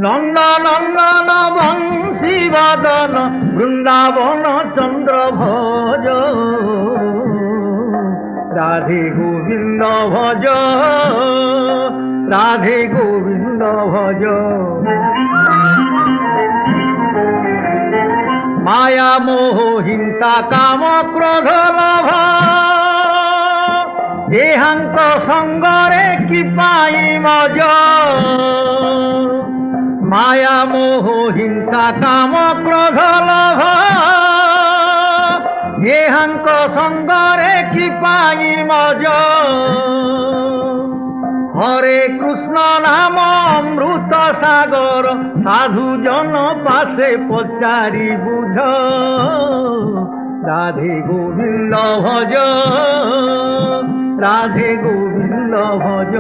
নন্দ নন্দন বংশী বদন বৃন্দাবন চন্দ্র ভজ রাধে গোবিন্দ ভজ রাধে গোবিন্দ ভজ মায়া মোহ হিংসা কাম ক্রোধ লোভ দেহান্ত সঙ্গরে কি পাই মজ মায়া মোহ হিংসা কাম ক্রোধ লোভ দেহান্ত সঙ্গরে কি পাই মজ হরে কৃষ্ণ নাম অমৃত সাগর সাধু জন পাশে পচারি বুঝ রাধে গোবিন্দ ভজ রাধে গোবিন্দ ভজ।